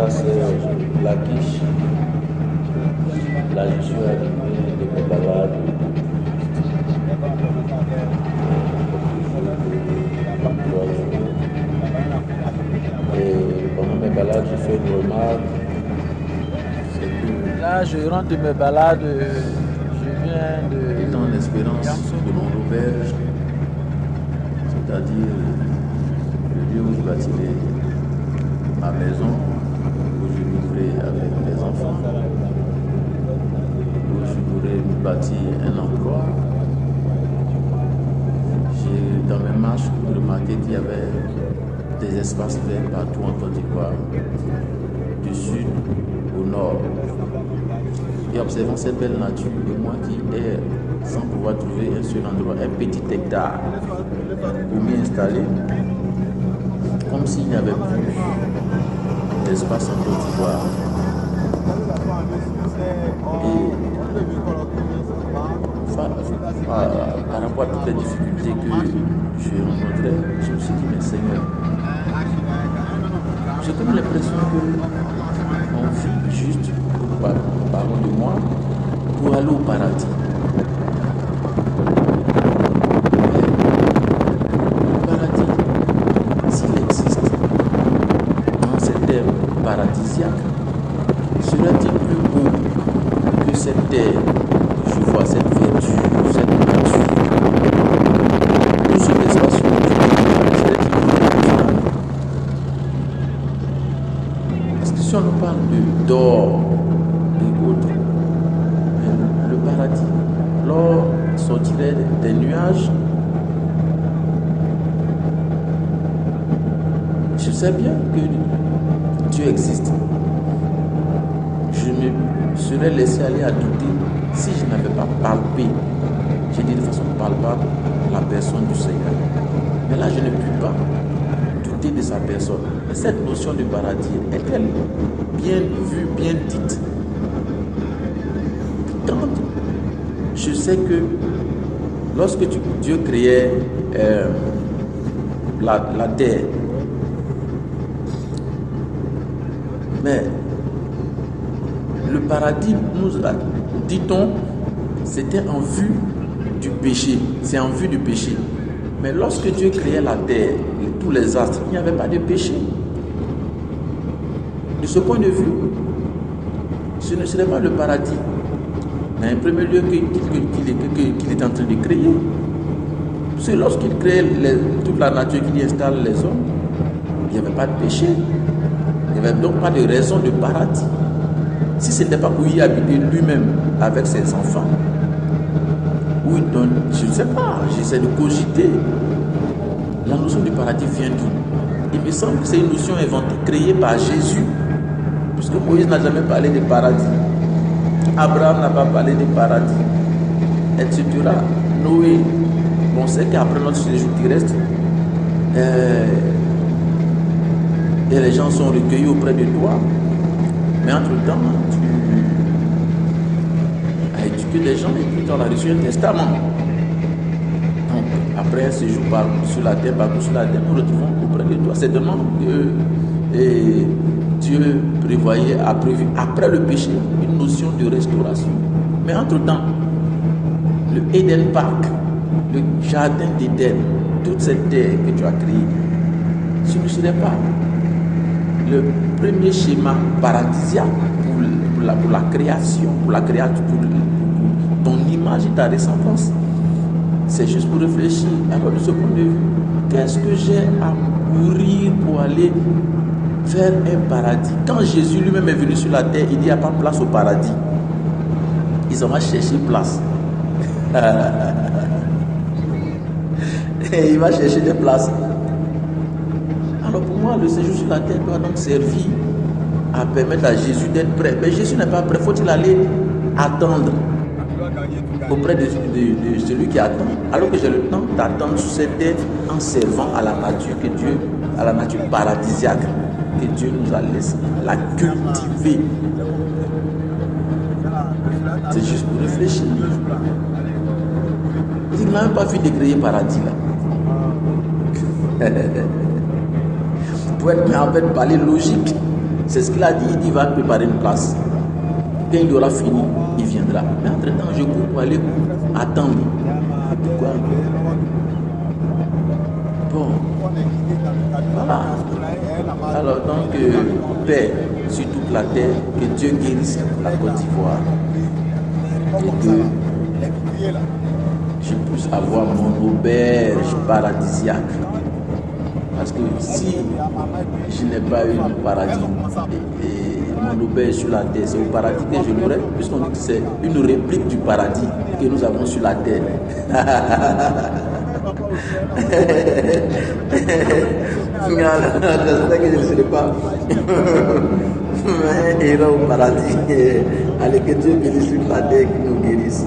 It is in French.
Texas, Lachish. Là, je suis arrivé de mes balades. Et pendant mes balades, je fais une remarque. Là, je rentre de mes balades. Je viens de. Étant en espérance de mon auberge, c'est-à-dire le lieu où je bâtirai ma maison, où je vivrai avec mes enfants, où je pourrai bâtir un emploi. J'ai dans mes marches remarqué qu'il y avait des espaces verts partout en Côte d'Ivoire, du sud au nord. Et observant cette belle nature, et moi qui erre sans pouvoir trouver un seul endroit, un petit hectare pour m'y installer, comme s'il n'y avait plus d'espace en Côte d'Ivoire. Et par rapport à toutes les difficultés que j'ai rencontrées, je me suis dit, mais Seigneur, j'ai comme l'impression qu'on vit juste, parlons de moi, pour aller au paradis. Le paradis, s'il existe dans cette terre paradisiaque, serait-il plus beau que cette terre que je vois, cette vertu, cette nature, tout cet espace serait-il plus beau? Parce que si on nous parle d'or et autres, le paradis, l'or sortirait des nuages. Je sais bien que Dieu existe. Je me serais laissé aller à douter si je n'avais pas palpé, j'ai dit de façon palpable, la personne du Seigneur. Mais là, je ne puis pas douter de sa personne. Et cette notion de paradis est-elle bien vue, bien dite? Quand je sais que lorsque Dieu créait la terre, mais le paradis, dit-on, c'était en vue du péché. C'est en vue du péché. Mais lorsque Dieu créait la terre et tous les astres, il n'y avait pas de péché. De ce point de vue, ce n'est pas le paradis. Mais en premier lieu qu'il est en train de créer. C'est lorsqu'il crée toute la nature, qu'il y installe les hommes, il n'y avait pas de péché. Il n'y avait donc pas de raison de paradis. Si ce n'était pas pour y habiter lui-même avec ses enfants, ou il donne, je ne sais pas, j'essaie de cogiter. La notion du paradis vient d'où? Il me semble que c'est une notion inventée, créée par Jésus, puisque Moïse n'a jamais parlé de paradis. Abraham n'a pas parlé de paradis, etc. Noé, on sait qu'après notre séjour terrestre, et les gens sont recueillis auprès de toi. Mais entre-temps, tu as éduqué des gens et puis tu as reçu un testament. Donc, après un séjour sur la terre, nous retrouvons auprès de toi. C'est demande que Dieu a prévu après le péché une notion de restauration. Mais entre-temps, le Eden Park, le jardin d'Éden, toute cette terre que tu as créée, ce ne serait pas le premier schéma paradisiaque pour la création, pour ton image et ta ressemblance. C'est juste pour réfléchir. Alors de ce point de vue, qu'est-ce que j'ai à mourir pour aller vers un paradis? Quand Jésus lui-même est venu sur la terre, il n'y a pas place au paradis. Ils ont cherché place. Et il va chercher des places. Alors pour moi, le séjour sur la terre doit donc servir à permettre à Jésus d'être prêt. Mais Jésus n'est pas prêt. Faut-il aller attendre auprès de celui qui attend? Alors que j'ai le temps d'attendre sur cette terre en servant à la nature à la nature paradisiaque que Dieu nous a laissé, la cultiver. C'est juste pour réfléchir. Il n'a même pas vu de créer paradis là. Pour être en fait parler logique, C'est ce qu'il a dit. Il dit qu'il va préparer une place. Quand il aura fini, il viendra. Mais entre-temps, je cours pour aller attendre. Pourquoi? Bon. Voilà. Alors donc, paix sur toute la terre, que Dieu guérisse la Côte d'Ivoire. Et que je puisse avoir mon auberge paradisiaque. Parce que si je n'ai pas eu le paradis et mon auberge sur la terre, c'est au paradis que je l'aurai, puisqu'on dit que c'est une réplique du paradis que nous avons sur la terre. C'est que je ne serai pas un héros au paradis. Allez, que Dieu bénisse sur la terre qui nous guérisse.